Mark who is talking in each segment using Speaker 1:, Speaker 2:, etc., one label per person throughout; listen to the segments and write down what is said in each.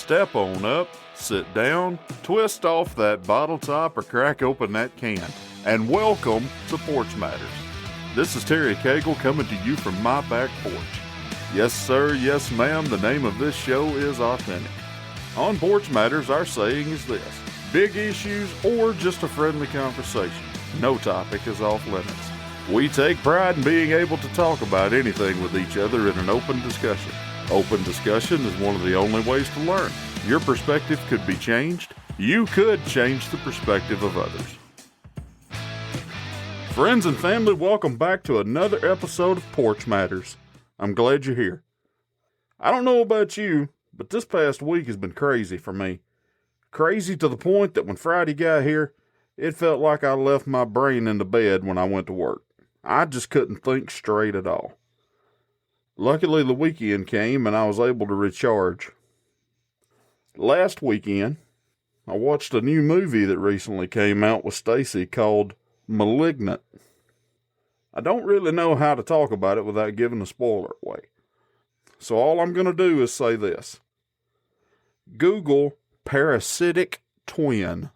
Speaker 1: Step on up, sit down, twist off that bottle top or crack open that can, and welcome to Porch Matters. This is Terry Cagle coming to you from my back porch. Yes sir, yes ma'am, the name of this show is authentic. On Porch Matters, our saying is this: big issues or just a friendly conversation, no topic is off limits. We take pride in being able to talk about anything with each other in an open discussion. Open discussion is one of the only ways to learn. Your perspective could be changed. You could change the perspective of others. Friends and family, welcome back to another episode of Porch Matters. I'm glad you're here. I don't know about you, but this past week has been crazy for me. Crazy to the point that when Friday got here, it felt like I left my brain in the bed when I went to work. I just couldn't think straight at all. Luckily, the weekend came and I was able to recharge. Last weekend, I watched a new movie that recently came out with Stacy called Malignant. I don't really know how to talk about it without giving a spoiler away. So all I'm going to do is say this. Google parasitic twin.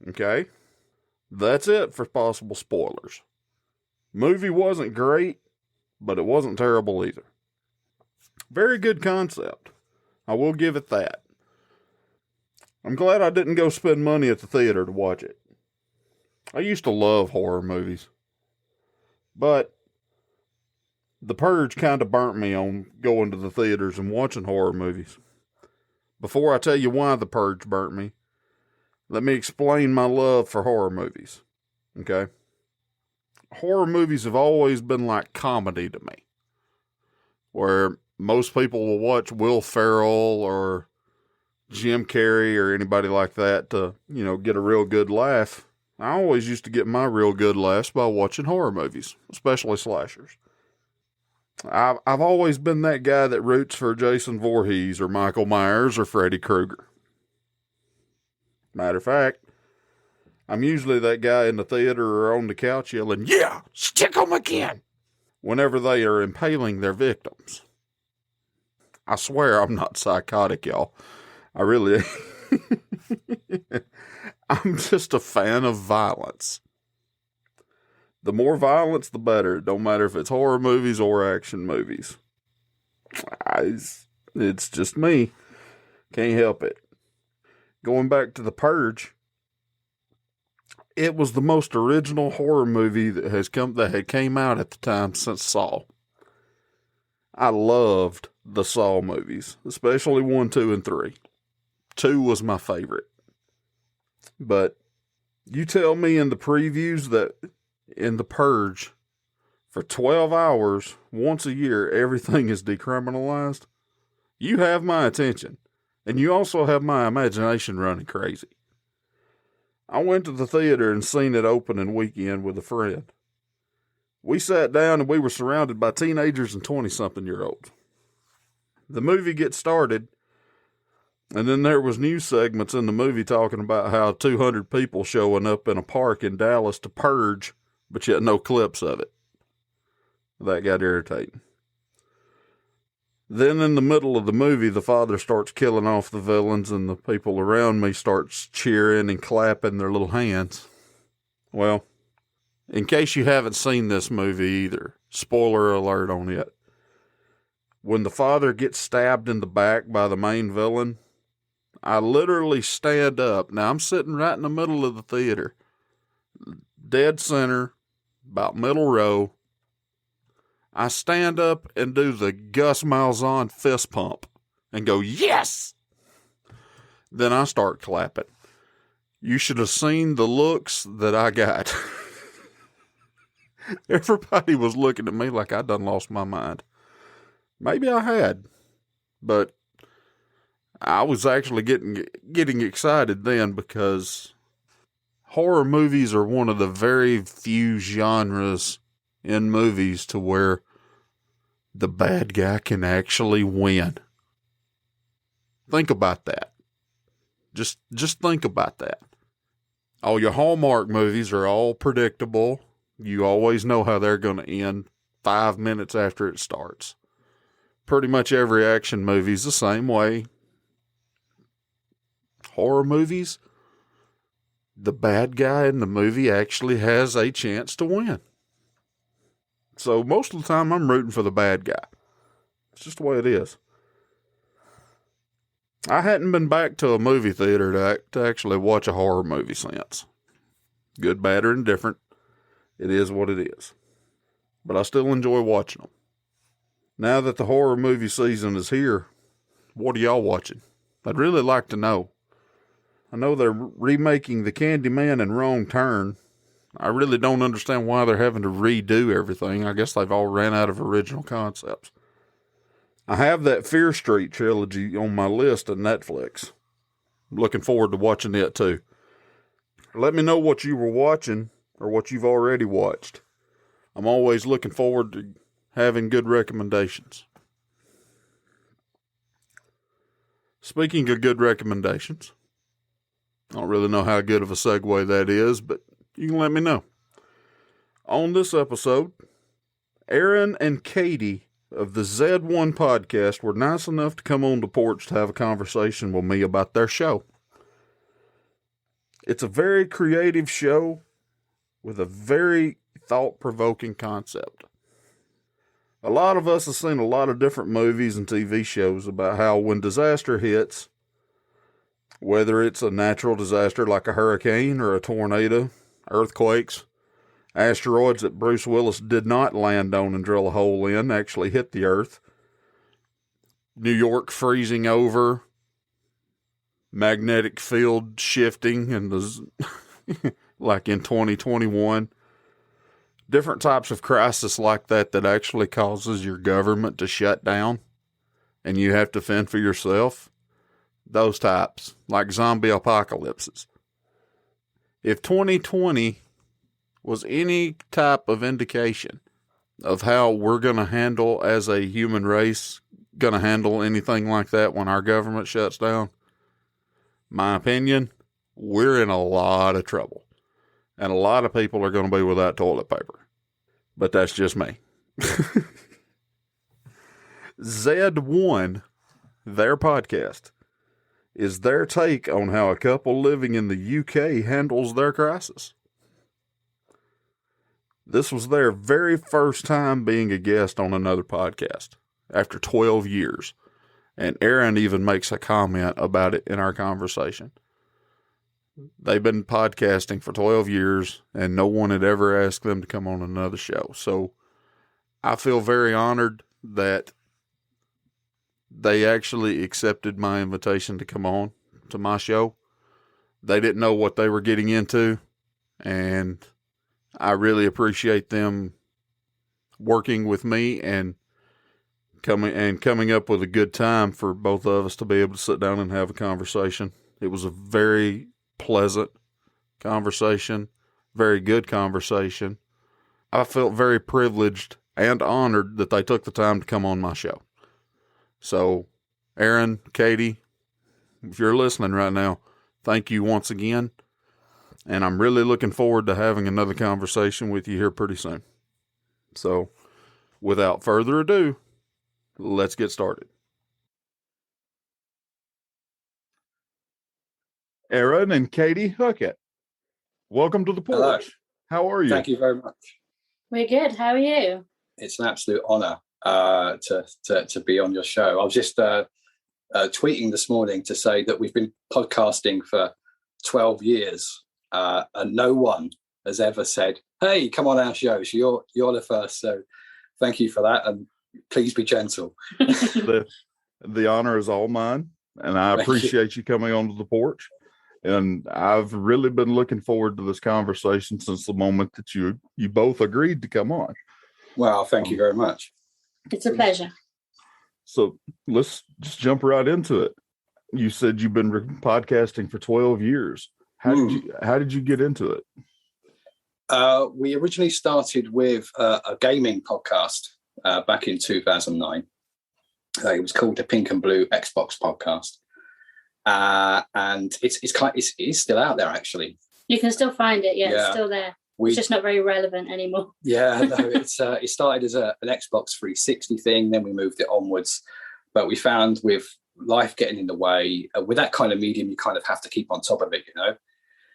Speaker 1: Okay? That's it for possible spoilers. Movie wasn't great, but it wasn't terrible either. Very good concept. I will give it that. I'm glad I didn't go spend money at the theater to watch it. I used to love horror movies. But The Purge kind of burnt me on going to the theaters and watching horror movies. Before I tell you why The Purge burnt me, let me explain my love for horror movies. Okay? Horror movies have always been like comedy to me, where most people will watch Will Ferrell or Jim Carrey or anybody like that to, get a real good laugh. I always used to get my real good laughs by watching horror movies, especially slashers. I've always been that guy that roots for Jason Voorhees or Michael Myers or Freddy Krueger. Matter of fact, I'm usually that guy in the theater or on the couch yelling, "Yeah, stick 'em again!" whenever they are impaling their victims. I swear I'm not psychotic, y'all. I really... I'm just a fan of violence. The more violence, the better. It don't matter if it's horror movies or action movies. It's just me. Can't help it. Going back to The Purge, it was the most original horror movie that had came out at the time since Saw. I loved the Saw movies, especially 1, 2, and 3. 2 was my favorite. But you tell me in the previews that in The Purge, for 12 hours, once a year, everything is decriminalized. You have my attention. And you also have my imagination running crazy. I went to the theater and seen it opening weekend with a friend. We sat down and we were surrounded by teenagers and 20-something-year-olds. The movie gets started, and then there was news segments in the movie talking about how 200 people showing up in a park in Dallas to purge, but yet no clips of it. That got irritating. Then in the middle of the movie, the father starts killing off the villains and the people around me starts cheering and clapping their little hands. Well, in case you haven't seen this movie either, spoiler alert on it. When the father gets stabbed in the back by the main villain, I literally stand up. Now I'm sitting right in the middle of the theater, dead center, about middle row. I stand up and do the Gus Malzahn fist pump and go, "Yes!" Then I start clapping. You should have seen the looks that I got. Everybody was looking at me like I done lost my mind. Maybe I had, but I was actually getting excited then because horror movies are one of the very few genres in movies to where the bad guy can actually win. Think about that. Just think about that. All your Hallmark movies are all predictable. You always know how they're going to end 5 minutes after it starts. Pretty much every action movie's the same way. horror movies, the bad guy in the movie actually has a chance to win. So most of the time I'm rooting for the bad guy. It's just the way it is. I hadn't been back to a movie theater to actually watch a horror movie since. Good, bad, or indifferent. It is what it is. But I still enjoy watching them. Now that the horror movie season is here, what are y'all watching? I'd really like to know. I know they're remaking The Candyman and Wrong Turn. I really don't understand why they're having to redo everything. I guess they've all ran out of original concepts. I have that Fear Street trilogy on my list of Netflix. I'm looking forward to watching it too. Let me know what you were watching or what you've already watched. I'm always looking forward to having good recommendations. Speaking of good recommendations, I don't really know how good of a segue that is, but you can let me know. On this episode, Aaron and Katie of the Z1 podcast were nice enough to come on the porch to have a conversation with me about their show. It's a very creative show with a very thought-provoking concept. A lot of us have seen a lot of different movies and TV shows about how when disaster hits, whether it's a natural disaster like a hurricane or a tornado, earthquakes, asteroids that Bruce Willis did not land on and drill a hole in actually hit the earth, New York freezing over, magnetic field shifting, and like in 2021, different types of crisis like that actually causes your government to shut down and you have to fend for yourself. Those types, like zombie apocalypses. If 2020 was any type of indication of how we're going to handle as a human race, going to handle anything like that when our government shuts down, my opinion, we're in a lot of trouble. And a lot of people are going to be without toilet paper. But that's just me. Z1, their podcast, is their take on how a couple living in the UK handles their crisis. This was their very first time being a guest on another podcast after 12 years. And Aaron even makes a comment about it in our conversation. They've been podcasting for 12 years and no one had ever asked them to come on another show. So I feel very honored that they actually accepted my invitation to come on to my show. They didn't know what they were getting into, and I really appreciate them working with me and coming up with a good time for both of us to be able to sit down and have a conversation. It was a very pleasant conversation, very good conversation. I felt very privileged and honored that they took the time to come on my show. So, Aaron, Katie, if you're listening right now, thank you once again. And I'm really looking forward to having another conversation with you here pretty soon. So, without further ado, let's get started. Aaron and Katie Huckett, welcome to the porch.
Speaker 2: Hello.
Speaker 1: How are you?
Speaker 2: Thank you very much.
Speaker 3: We're good. How are you?
Speaker 2: It's an absolute honour to be on your show. I was just tweeting this morning to say that we've been podcasting for 12 years and no one has ever said, hey, come on our show. So you're the first. So thank you for that. And please be gentle.
Speaker 1: The honor is all mine. And I appreciate you coming onto the porch. And I've really been looking forward to this conversation since the moment that you both agreed to come on.
Speaker 2: Well, thank you very much.
Speaker 3: It's a pleasure.
Speaker 1: So let's just jump right into it. You said you've been podcasting for 12 years. How did you get into it?
Speaker 2: We originally started with a gaming podcast back in 2009. It was called the Pink and Blue Xbox Podcast. And it's still out there, actually.
Speaker 3: You can still find it. Yeah, it's still there. It's just not very relevant anymore.
Speaker 2: Yeah, no, it started as an Xbox 360 thing. Then we moved it onwards. But we found with life getting in the way. With that kind of medium, you kind of have to keep on top of it,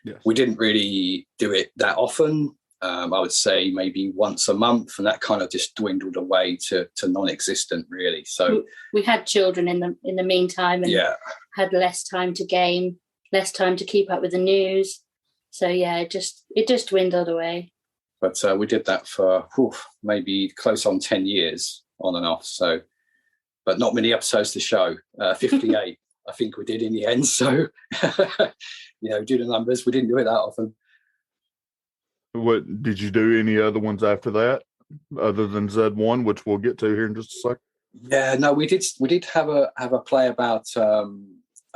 Speaker 1: Yes.
Speaker 2: We didn't really do it that often. I would say maybe once a month, and that kind of just dwindled away to non-existent, really. So
Speaker 3: we had children in the meantime, and had less time to game, less time to keep up with the news. So it just dwindled away.
Speaker 2: But we did that for maybe close on 10 years on and off. So, but not many episodes to show. 58, I think we did in the end. So, do the numbers. We didn't do it that often.
Speaker 1: What did you do? Any other ones after that, other than Z1, which we'll get to here in just a second?
Speaker 2: Yeah, no, we did have a play about a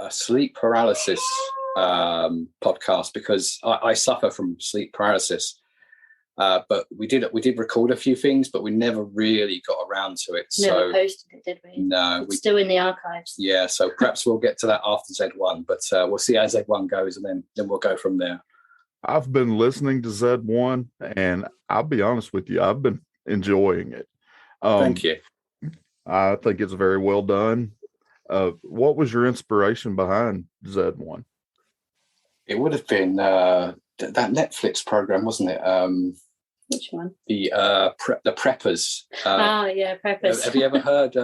Speaker 2: sleep paralysis podcast, because I suffer from sleep paralysis. But we did record a few things, but we never really got around to it.
Speaker 3: Never posted it, did we?
Speaker 2: No,
Speaker 3: it's still in the archives.
Speaker 2: Yeah, so perhaps we'll get to that after Z1, but we'll see how Z1 goes, and then we'll go from there.
Speaker 1: I've been listening to Z1, and I'll be honest with you, I've been enjoying it.
Speaker 2: Thank you.
Speaker 1: I think it's very well done. What was your inspiration behind Z1?
Speaker 2: It would have been that Netflix program, wasn't it?
Speaker 3: Which one?
Speaker 2: The Preppers.
Speaker 3: Preppers.
Speaker 2: Have you ever heard?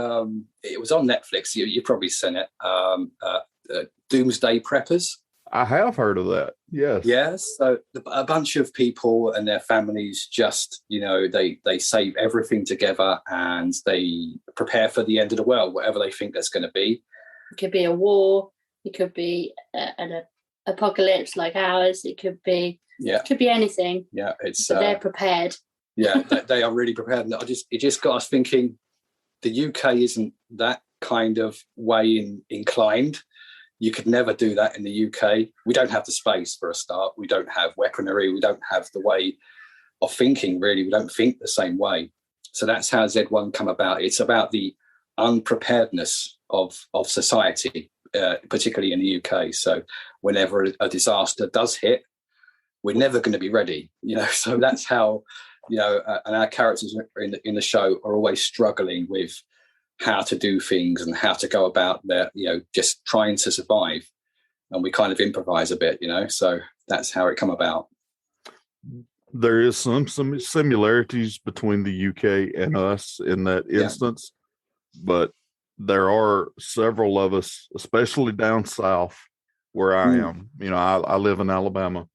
Speaker 2: It was on Netflix. You've probably seen it. Doomsday Preppers.
Speaker 1: I have heard of that. Yes.
Speaker 2: Yes. So a bunch of people and their families just, they save everything together and they prepare for the end of the world, whatever they think there's going to be.
Speaker 3: It could be a war. It could be an apocalypse like ours. It could be.
Speaker 2: Yeah.
Speaker 3: It could be anything.
Speaker 2: Yeah. It's.
Speaker 3: But they're prepared.
Speaker 2: Yeah, they are really prepared. And it just got us thinking. The UK isn't that kind of way inclined. You could never do that in the UK. We don't have the space for a start. We don't have weaponry. We don't have the way of thinking, really. We don't think the same way. So that's how Z1 come about. It's about the unpreparedness of society, particularly in the UK. So whenever a disaster does hit, we're never going to be ready. So that's how, and our characters in the show are always struggling with how to do things and how to go about their, just trying to survive. And we kind of improvise a bit, so that's how it come about.
Speaker 1: There is some similarities between the UK and us in that instance, but there are several of us, especially down south where I am. I live in Alabama,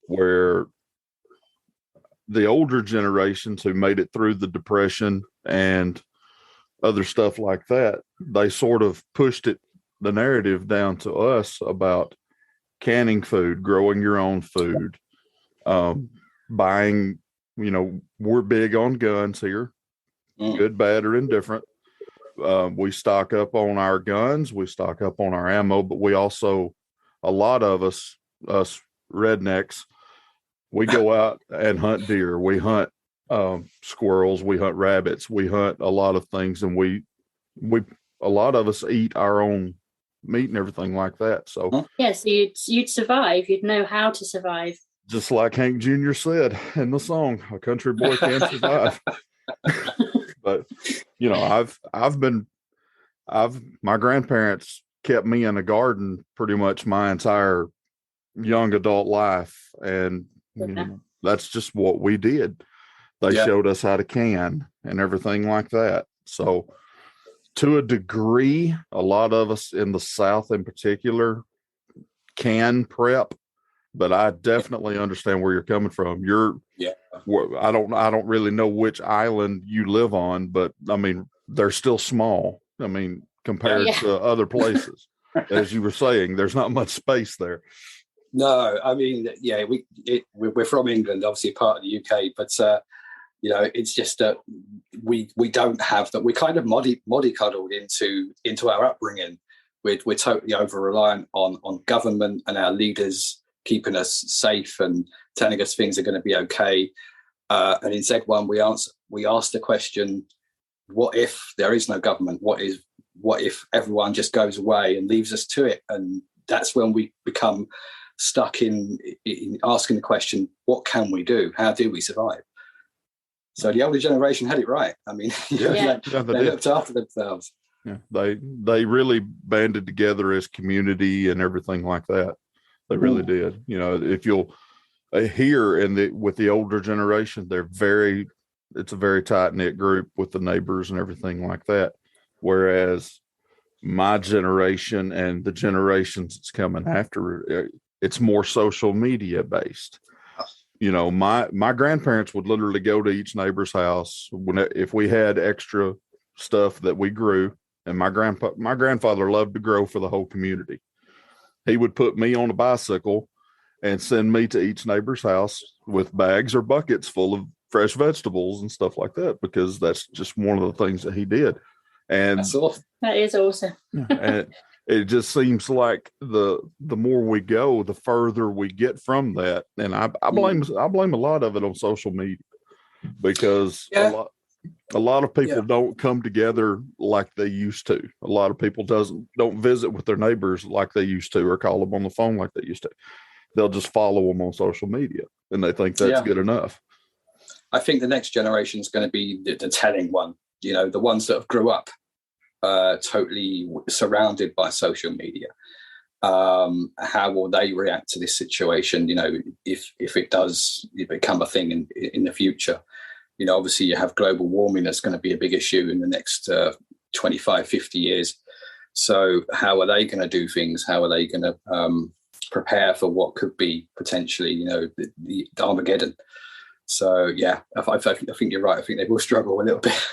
Speaker 1: where the older generations who made it through the Depression and other stuff like that, they sort of pushed the narrative down to us about canning food, growing your own food, buying, we're big on guns here, good, bad, or indifferent. We stock up on our guns, we stock up on our ammo, but we also, a lot of us rednecks, we go out and hunt deer, we hunt squirrels, we hunt rabbits, we hunt a lot of things, and we a lot of us eat our own meat and everything like that. So
Speaker 3: so you'd survive. You'd know how to survive. Just
Speaker 1: like Hank Jr. said in the song, "A country boy can survive." But my grandparents kept me in a garden pretty much my entire young adult life, and that's just what we did. They showed us how to can and everything like that. So to a degree, a lot of us in the South in particular can prep, but I definitely understand where you're coming from. I don't really know which island you live on, but I mean, they're still small. I mean, compared to other places, as you were saying, there's not much space there.
Speaker 2: No, I mean, we're from England, obviously part of the UK, but it's just that we don't have that. We're kind of mollycoddled into our upbringing. We're totally over reliant on government and our leaders keeping us safe and telling us things are going to be okay. And in Z1, we asked the question: what if there is no government? What if everyone just goes away and leaves us to it? And that's when we become stuck in asking the question: what can we do? How do we survive? So the older generation had it right. I mean, they looked after themselves.
Speaker 1: Yeah, they really banded together as community and everything like that. They really did. You know, if you'll hear with the older generation, it's a very tight knit group with the neighbors and everything like that. Whereas my generation and the generations that's coming after, it's more social media based. You know, my grandparents would literally go to each neighbor's house if we had extra stuff that we grew. And my grandfather loved to grow for the whole community. He would put me on a bicycle and send me to each neighbor's house with bags or buckets full of fresh vegetables and stuff like that, because that's just one of the things that he did. And
Speaker 2: that's awesome.
Speaker 3: That is awesome.
Speaker 1: And it just seems like the more we go, the further we get from that. And I blame a lot of it on social media, because a lot of people don't come together like they used to. A lot of people don't visit with their neighbors like they used to, or call them on the phone like they used to. They'll just follow them on social media, and they think that's good enough.
Speaker 2: I think the next generation is going to be the telling one. You know, the ones that have grew up totally surrounded by social media. How will they react to this situation? You know, if it does become a thing in the future. You know, obviously you have global warming that's going to be a big issue in the next 25, 50 years. So how are they going to do things? How are they going to prepare for what could be potentially, you know, the Armageddon? So, yeah, I think you're right. I think they will struggle a little bit.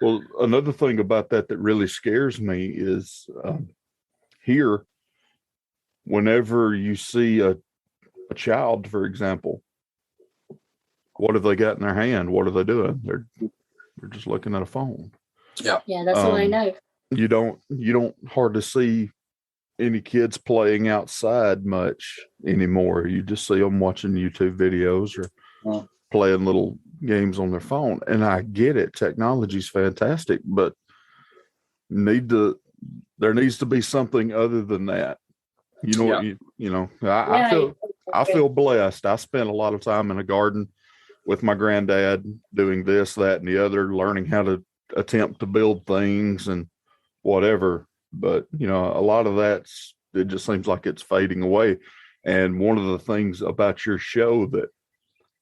Speaker 1: Well, another thing about that really scares me is here, whenever you see a child, for example, what have they got in their hand? What are they doing? They're just looking at a phone.
Speaker 3: Yeah, that's all I know.
Speaker 1: You don't hardly see any kids playing outside much anymore. You just see them watching YouTube videos or playing little games on their phone. And I get it. Technology's fantastic, but there needs to be something other than that. You know, I feel blessed. I spent a lot of time in a garden with my granddad doing this, that, and the other, learning how to attempt to build things and whatever. But, you know, a lot of it just seems like it's fading away. And one of the things about your show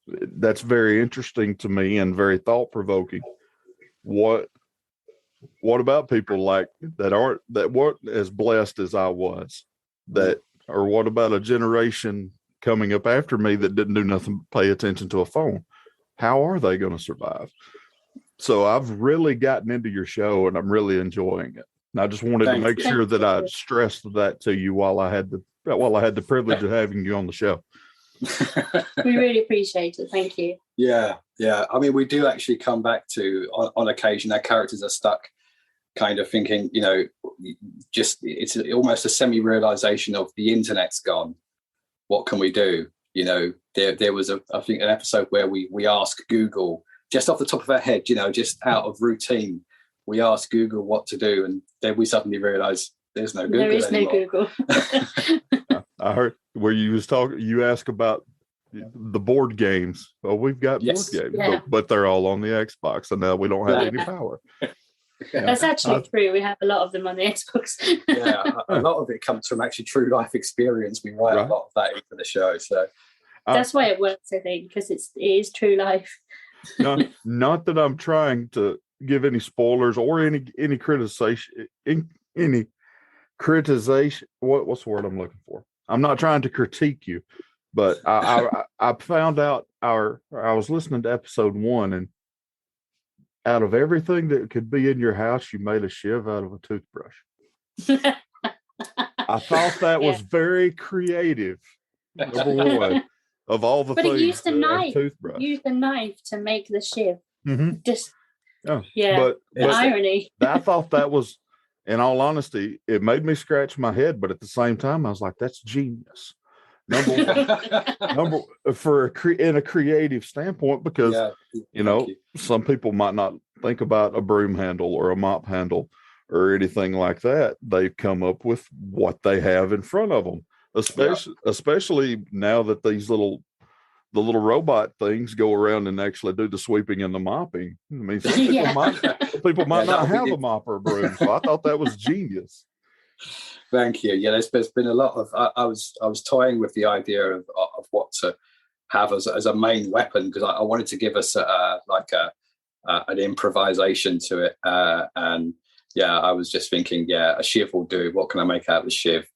Speaker 1: that's very interesting to me and very thought provoking. What about people like that weren't as blessed as I was? Or what about a generation coming up after me that didn't do nothing but pay attention to a phone? How are they going to survive? So I've really gotten into your show and I'm really enjoying it. And I just wanted to make sure that I stressed that to you while I had the privilege of having you on the show.
Speaker 3: We really appreciate it. Thank you.
Speaker 2: Yeah. I mean, we do actually come back to, on occasion, our characters are stuck kind of thinking, you know, just it's almost a semi-realization of the internet's gone. What can we do? You know, there was I think an episode where we asked Google, just off the top of our head, you know, just out of routine, we asked Google what to do, and then we suddenly realized there's no Google anymore.
Speaker 3: There is no
Speaker 2: Google.
Speaker 1: I heard where you asked about the board games. Well, we've got board games, but they're all on the Xbox, and now we don't have any power.
Speaker 3: That's actually true. We have a lot of them on the Xbox.
Speaker 2: A lot of it comes from actually true life experience. We write a lot of that into the show, so
Speaker 3: that's why it works, I think, because it is true life.
Speaker 1: Not that I'm trying to give any spoilers or any criticization. Any criticization. What's the word I'm looking for? I'm not trying to critique you, but I found out I was listening to episode 1, and out of everything that could be in your house, you made a shiv out of a toothbrush. I thought that was very creative. Number one, of all the things.
Speaker 3: But it used a knife.
Speaker 1: Toothbrush.
Speaker 3: Used a knife to make the shiv.
Speaker 1: Mm-hmm.
Speaker 3: Just
Speaker 1: but
Speaker 3: irony.
Speaker 1: I thought that was, in all honesty, it made me scratch my head. But at the same time, I was like, "That's genius." Number in a creative standpoint, because some people might not think about a broom handle or a mop handle or anything like that. They've come up with what they have in front of them, especially now that these little the little robot things go around and actually do the sweeping and the mopping. I mean, some people might not have a mop or a broom, so I thought that was genius.
Speaker 2: Thank you. Yeah, there's been a lot of. I was toying with the idea of what to have as a main weapon, because I wanted to give us an improvisation to it, and yeah, I was just thinking, a shiv will do. What can I make out of the shiv?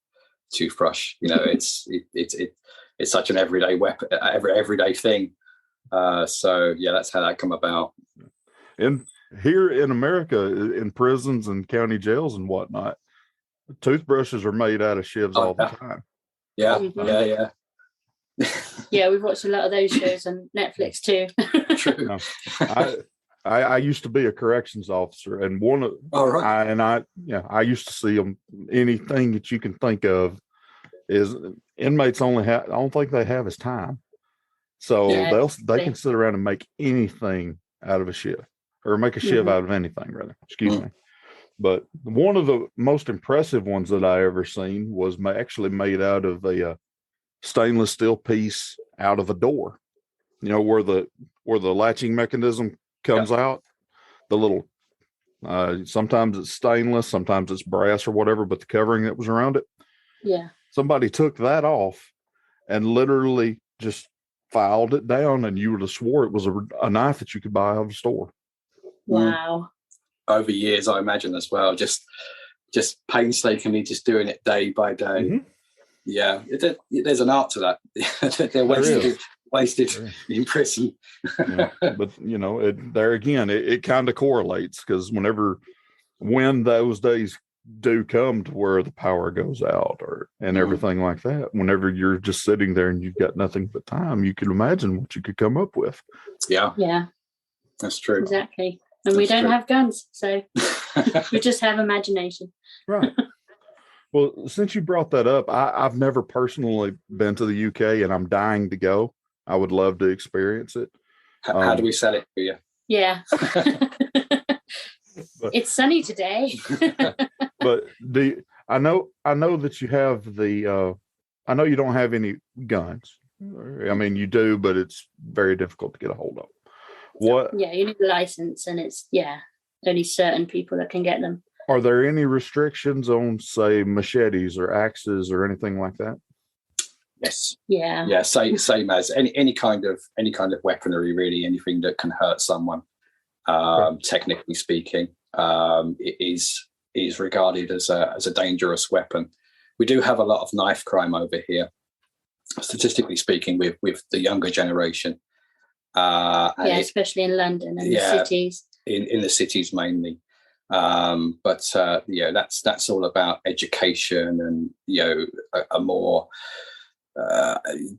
Speaker 2: Toothbrush. It's such an everyday weapon, everyday thing. So yeah, that's how that come about.
Speaker 1: And here in America, in prisons and county jails and whatnot, toothbrushes are made out of shivs all the time.
Speaker 2: Yeah,
Speaker 3: yeah. Yeah, we've watched a lot of those shows on Netflix too.
Speaker 2: True.
Speaker 1: No, I used to be a corrections officer, and I used to see them. Anything that you can think of is inmates I don't think they have is time, so they can sit around and make anything out of a shiv, or make a shiv out of anything, rather. Excuse me. But one of the most impressive ones that I ever seen was actually made out of a stainless steel piece out of a door. Where the latching mechanism comes out, the little sometimes it's stainless, sometimes it's brass or whatever, but the covering that was around it, somebody took that off and literally just filed it down, and you would have swore it was a knife that you could buy out of a store.
Speaker 3: Wow.
Speaker 2: Over years, I imagine, as well, just painstakingly just doing it day by day. Yeah, there's an art to that. They're wasted in prison.
Speaker 1: But there again, it kind of correlates, because when those days do come to where the power goes out and everything like that, whenever you're just sitting there and you've got nothing but time, you can imagine what you could come up with.
Speaker 2: Yeah, that's true.
Speaker 3: Exactly. And we don't have guns, so we just have imagination.
Speaker 1: Right. Well, since you brought that up, I've never personally been to the UK, and I'm dying to go. I would love to experience it.
Speaker 2: How do we sell it for you?
Speaker 3: Yeah. It's sunny today.
Speaker 1: But I know that you have I know you don't have any guns. I mean, you do, but it's very difficult to get a hold of. What?
Speaker 3: Yeah, you need a license, and it's only certain people that can get them.
Speaker 1: Are there any restrictions on, say, machetes or axes or anything like that?
Speaker 2: Yes.
Speaker 3: Yeah.
Speaker 2: Same as any kind of weaponry, really. Anything that can hurt someone, technically speaking, it is regarded as a dangerous weapon. We do have a lot of knife crime over here, statistically speaking, with the younger generation.
Speaker 3: Especially in London and the cities.
Speaker 2: In the cities mainly. But that's all about education and a more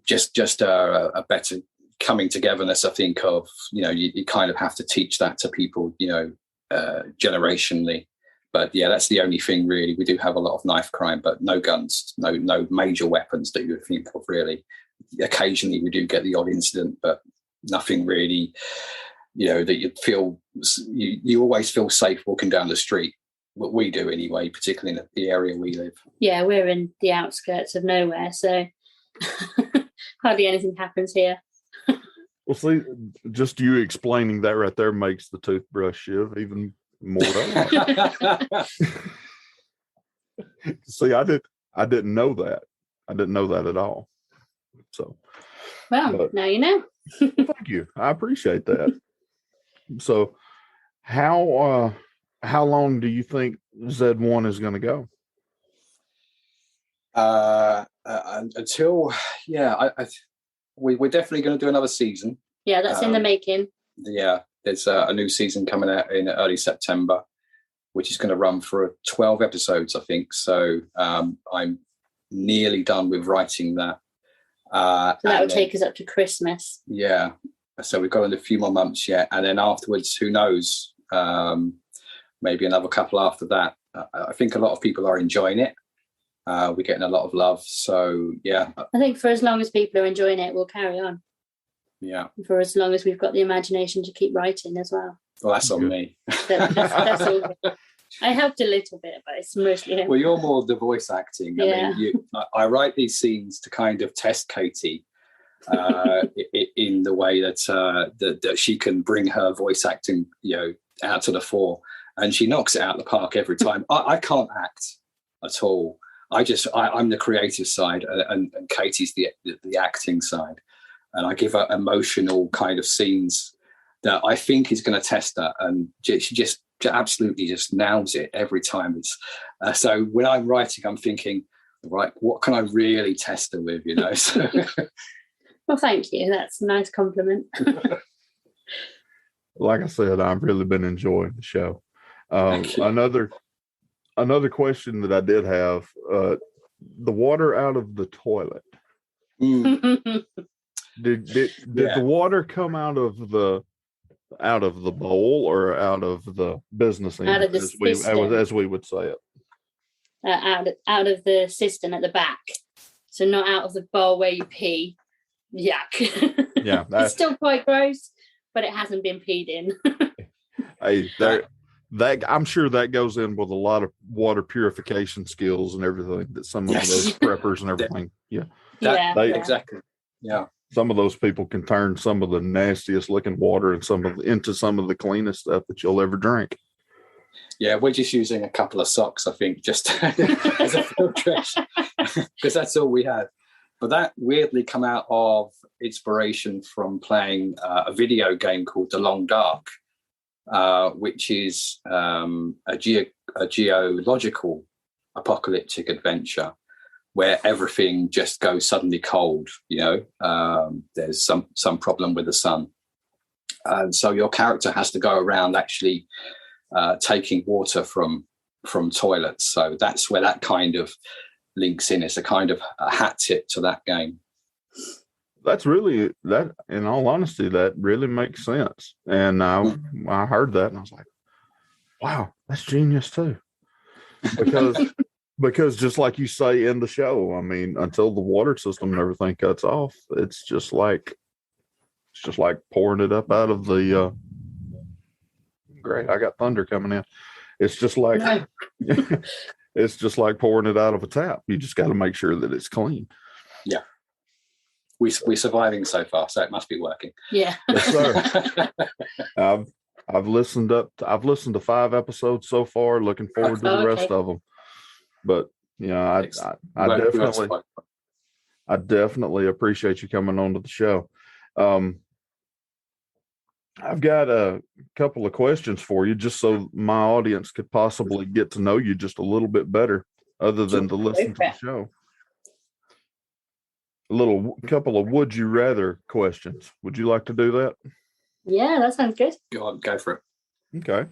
Speaker 2: just a better coming togetherness. I think of you kind of have to teach that to people generationally. But that's the only thing really. We do have a lot of knife crime, but no guns, no major weapons that you would think of really. Occasionally we do get the odd incident, but nothing really. That you always feel safe walking down the street. What we do anyway, particularly in the area we live. Yeah,
Speaker 3: we're in the outskirts of nowhere, so hardly anything happens here.
Speaker 1: Well, see, just you explaining that right there makes the toothbrush shiv even more. See, I didn't know that. I didn't know that at all. So,
Speaker 3: well, now you know.
Speaker 1: Thank you. I appreciate that. So, how long do you think Z1 is going to go?
Speaker 2: Until we're definitely going to do another season.
Speaker 3: Yeah, that's in the making.
Speaker 2: Yeah, there's a new season coming out in early September, which is going to run for 12 episodes, I think. So I'm nearly done with writing that.
Speaker 3: So that will take us up to Christmas.
Speaker 2: Yeah. So we've got a few more months yet. And then afterwards, who knows? Maybe another couple after that. I think a lot of people are enjoying it. We're getting a lot of love. So, yeah.
Speaker 3: I think for as long as people are enjoying it, we'll carry on.
Speaker 2: Yeah.
Speaker 3: For as long as we've got the imagination to keep writing as well.
Speaker 2: Well, that's on me.
Speaker 3: That's all. I helped a little bit, but it's mostly him.
Speaker 2: Well, you're more the voice acting. I mean, I write these scenes to kind of test Katie in the way that she can bring her voice acting, out to the fore, and she knocks it out of the park every time. I can't act at all. I'm the creative side, and Katie's the acting side, and I give her emotional kind of scenes that I think is going to test her, and she just absolutely just nails it every time. It's so when I'm writing, I'm thinking, right, what can I really test her with, So.
Speaker 3: Well, thank you. That's a nice compliment.
Speaker 1: Like I said, I've really been enjoying the show. Another question that I did have, the water out of the toilet. Did the water come out of the bowl or out of the business end,
Speaker 3: out of the
Speaker 1: as we would say it?
Speaker 3: Out of the cistern at the back. So not out of the bowl where you pee. Yuck.
Speaker 1: Yeah.
Speaker 3: It's still quite gross, but it hasn't been peed in.
Speaker 1: Hey, that I'm sure that goes in with a lot of water purification skills and everything that some of those preppers and everything. Yeah.
Speaker 2: Exactly. Yeah.
Speaker 1: Some of those people can turn some of the nastiest looking water into some of the cleanest stuff that you'll ever drink.
Speaker 2: Yeah, we're just using a couple of socks, I think, just as a filtration, because that's all we have. But that weirdly come out of inspiration from playing a video game called The Long Dark, which is a geological apocalyptic adventure where everything just goes suddenly cold. There's some problem with the sun, and so your character has to go around actually taking water from toilets. So that's where that kind of links in. It's a kind of a hat tip to that game.
Speaker 1: That's really, that in all honesty, that really makes sense. And I heard that and I was like, wow, that's genius too. Because just like you say in the show, I mean, until the water system and everything cuts off, it's just like pouring it up out of the great, I got thunder coming in. It's just like it's just like pouring it out of a tap. You just got to make sure that it's clean.
Speaker 2: Yeah. We're surviving so far, so it must be working.
Speaker 3: Yeah.
Speaker 1: Yes, sir. I've listened to 5 episodes so far. Looking forward to the rest of them. But I definitely appreciate you coming on to the show. I've got a couple of questions for you, just so my audience could possibly get to know you just a little bit better, other than to listen to the show. A couple of would you rather questions. Would you like to do that?
Speaker 3: Yeah, that sounds good.
Speaker 2: Go for it.
Speaker 1: Okay.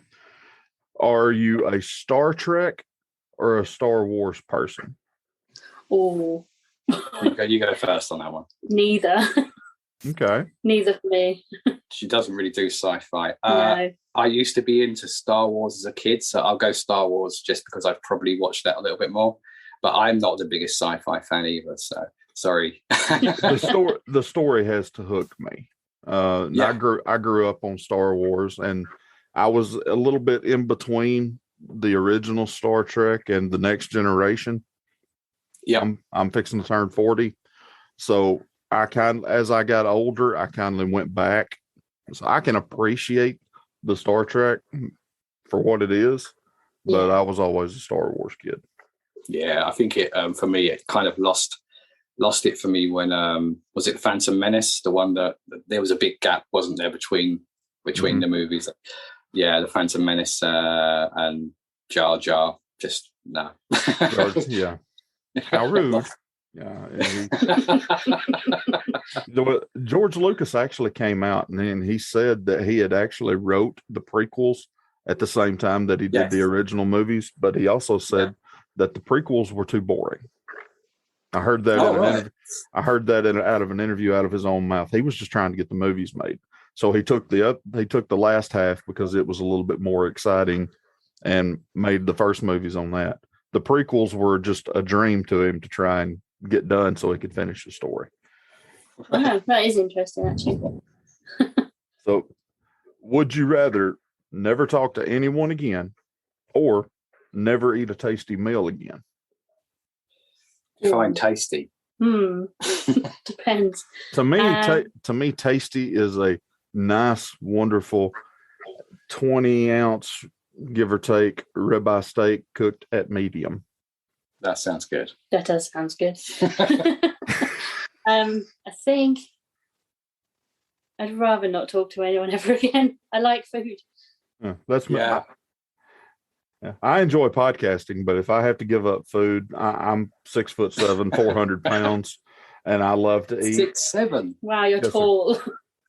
Speaker 1: Are you a Star Trek or a Star Wars person?
Speaker 3: Oh.
Speaker 2: You go first on that one.
Speaker 3: Neither.
Speaker 1: Okay.
Speaker 3: Neither for me.
Speaker 2: She doesn't really do sci-fi.
Speaker 3: No.
Speaker 2: I used to be into Star Wars as a kid, so I'll go Star Wars just because I've probably watched that a little bit more. But I'm not the biggest sci-fi fan either, so sorry.
Speaker 1: The story has to hook me. I grew up on Star Wars, and I was a little bit in between the original Star Trek and the Next Generation.
Speaker 2: Yeah,
Speaker 1: I'm fixing to turn 40, so as I got older, I kindly went back, so I can appreciate the Star Trek for what it is, but I was always a Star Wars kid. Yeah,
Speaker 2: I think it for me it kind of lost it for me when was it Phantom Menace, the one that there was a big gap, wasn't there, between
Speaker 1: Mm-hmm.
Speaker 2: the movies? Yeah, the Phantom Menace and Jar Jar, just no.
Speaker 1: Yeah, how rude. Yeah, George Lucas actually came out and he said that he had actually wrote the prequels at the same time that he did the original movies, but he also said that the prequels were too boring. I heard that. I heard that out of an interview out of his own mouth. He was just trying to get the movies made, so he took the last half because it was a little bit more exciting, and made the first movies on that. The prequels were just a dream to him to try and get done so he could finish the story.
Speaker 3: Oh, that is interesting, actually.
Speaker 1: So, would you rather never talk to anyone again, or never eat a tasty meal again?
Speaker 2: Fine, tasty.
Speaker 3: Depends.
Speaker 1: To me, tasty is a nice, wonderful 20-ounce, give or take, ribeye steak cooked at medium.
Speaker 2: That sounds good.
Speaker 3: That does sound good. I think I'd rather not talk to anyone ever again. I like food.
Speaker 1: Yeah, that's me. Yeah. I enjoy podcasting, but if I have to give up food, I'm 6'7", 400 pounds, and I love to eat.
Speaker 2: 6'7".
Speaker 3: Wow, you're tall.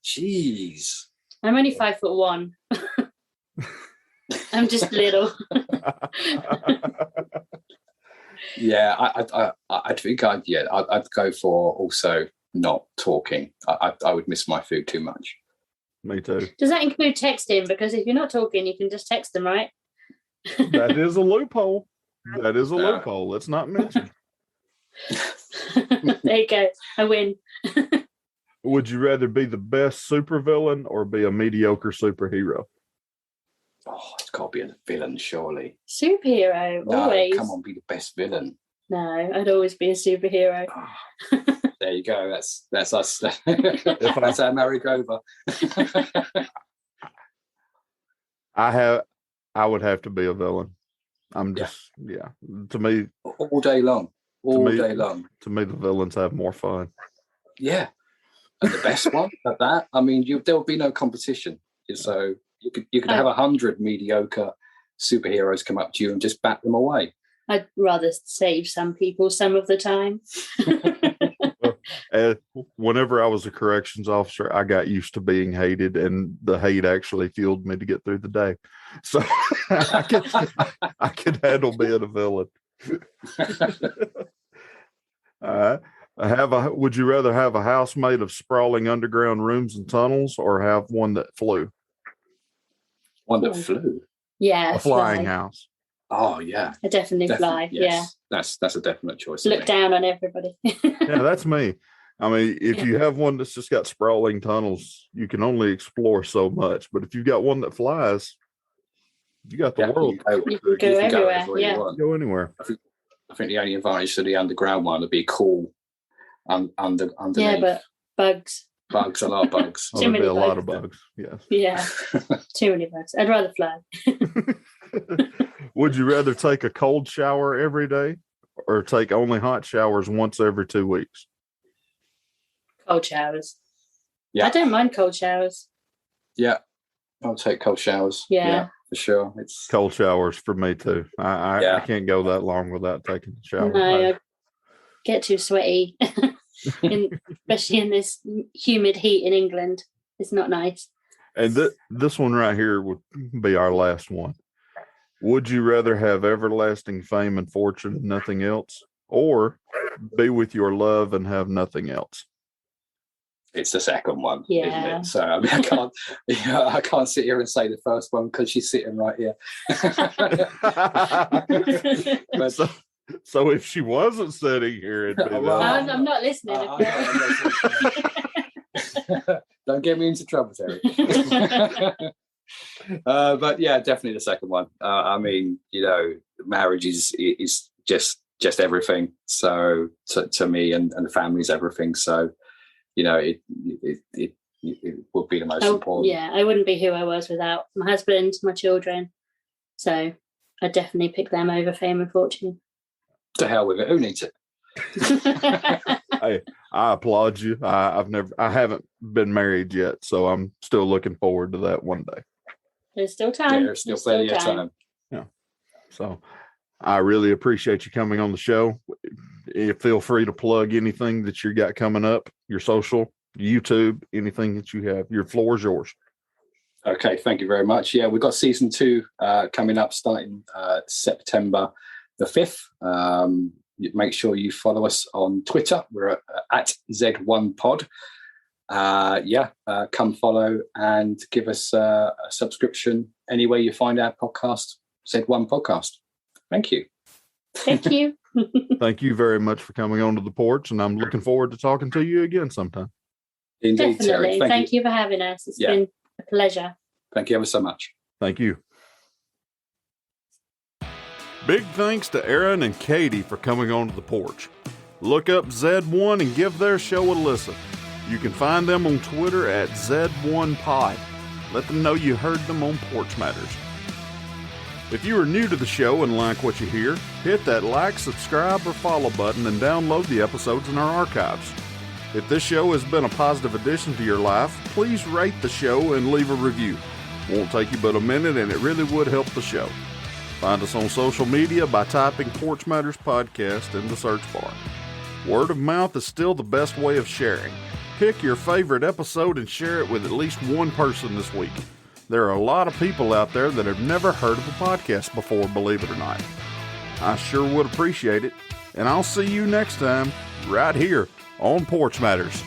Speaker 2: Jeez.
Speaker 3: I'm only 5'1". I'm just little.
Speaker 2: Yeah, I think I'd go for also not talking. I would miss my food too much.
Speaker 1: Me too.
Speaker 3: Does that include texting? Because if you're not talking, you can just text them, right?
Speaker 1: That is a loophole. Loophole. Let's not mention.
Speaker 3: There you go. I win.
Speaker 1: Would you rather be the best supervillain or be a mediocre superhero?
Speaker 2: Oh, it's got to be a villain, surely.
Speaker 3: Superhero,
Speaker 2: no,
Speaker 3: always.
Speaker 2: Come on, be the best villain.
Speaker 3: No, I'd always be a superhero.
Speaker 2: Oh, there you go. That's us. That's our merry-go-over.
Speaker 1: I would have to be a villain. I'm just To me,
Speaker 2: all day long. Day long.
Speaker 1: To me, the villains have more fun.
Speaker 2: Yeah, and the best one at that. I mean, there will be no competition. So you could have 100 mediocre superheroes come up to you and just bat them away.
Speaker 3: I'd rather save some people some of the time.
Speaker 1: Whenever I was a corrections officer, I got used to being hated, and the hate actually fueled me to get through the day. So I could handle being a villain. Would you rather have a house made of sprawling underground rooms and tunnels, or have one that flew?
Speaker 2: One that flew?
Speaker 3: Yeah,
Speaker 1: a flying house.
Speaker 2: Oh yeah,
Speaker 3: I definitely fly.
Speaker 2: Yes. Yeah, that's a definite choice.
Speaker 3: Look down on everybody.
Speaker 1: Yeah, that's me. I mean, if you have one that's just got sprawling tunnels, you can only explore so much. But if you've got one that flies, you got the world.
Speaker 3: You can go everywhere.
Speaker 1: Go anywhere.
Speaker 2: I think the only advantage to the underground one would be cool underneath.
Speaker 3: Yeah, but bugs.
Speaker 2: Bugs, a lot of bugs.
Speaker 1: Too many bugs. A lot of bugs. Yes.
Speaker 3: Yeah. Too many bugs. I'd rather fly.
Speaker 1: Would you rather take a cold shower every day or take only hot showers once every 2 weeks?
Speaker 3: Cold showers.
Speaker 2: Yeah.
Speaker 3: I don't mind cold showers.
Speaker 2: Yeah. I'll take cold showers.
Speaker 3: Yeah.
Speaker 2: For sure. It's
Speaker 1: cold showers for me too. I can't go that long without taking a shower.
Speaker 3: No, I get too sweaty. Especially in this humid heat in England. It's not nice.
Speaker 1: And this one right here would be our last one. Would you rather have everlasting fame and fortune and nothing else, or be with your love and have nothing else?
Speaker 2: It's the second one,
Speaker 3: isn't
Speaker 2: it? So I mean, I can't sit here and say the first one because she's sitting right here.
Speaker 1: But, so if she wasn't sitting here, it'd be
Speaker 3: I'm not listening.
Speaker 2: Don't get me into trouble, Terry. But yeah, definitely the second one. I mean, marriage is just everything. So to me and the family's everything. So it would be the most important.
Speaker 3: Yeah, I wouldn't be who I was without my husband, my children. So I'd definitely pick them over fame and fortune.
Speaker 2: To hell with it. Who needs it?
Speaker 1: Hey, I applaud you. I haven't been married yet, so I'm still looking forward to that one day.
Speaker 3: There's still time.
Speaker 2: There's still plenty of time.
Speaker 1: Yeah. So I really appreciate you coming on the show. Feel free to plug anything that you got coming up, your social, YouTube, anything that you have. Your floor is yours.
Speaker 2: Okay, thank you very much. Yeah, we've got season 2 coming up starting September the 5th. Make sure you follow us on Twitter. We're at Z1Pod. Come follow and give us a subscription anywhere you find our podcast, Z1 Podcast. Thank you.
Speaker 3: Thank you.
Speaker 1: Thank you very much for coming on to the porch, and I'm looking forward to talking to you again sometime.
Speaker 2: Indeed,
Speaker 3: definitely.
Speaker 2: Terry.
Speaker 3: Thank you for having us. It's been a pleasure.
Speaker 2: Thank you ever so much.
Speaker 1: Thank you. Big thanks to Aaron and Katie for coming on to the porch. Look up Z1 and give their show a listen. You can find them on Twitter at Z1Pod. Let them know you heard them on Porch Matters. If you are new to the show and like what you hear, hit that like, subscribe, or follow button and download the episodes in our archives. If this show has been a positive addition to your life, please rate the show and leave a review. Won't take you but a minute, and it really would help the show. Find us on social media by typing Porch Matters Podcast in the search bar. Word of mouth is still the best way of sharing. Pick your favorite episode and share it with at least one person this week. There are a lot of people out there that have never heard of a podcast before, believe it or not. I sure would appreciate it, and I'll see you next time, right here on Porch Matters.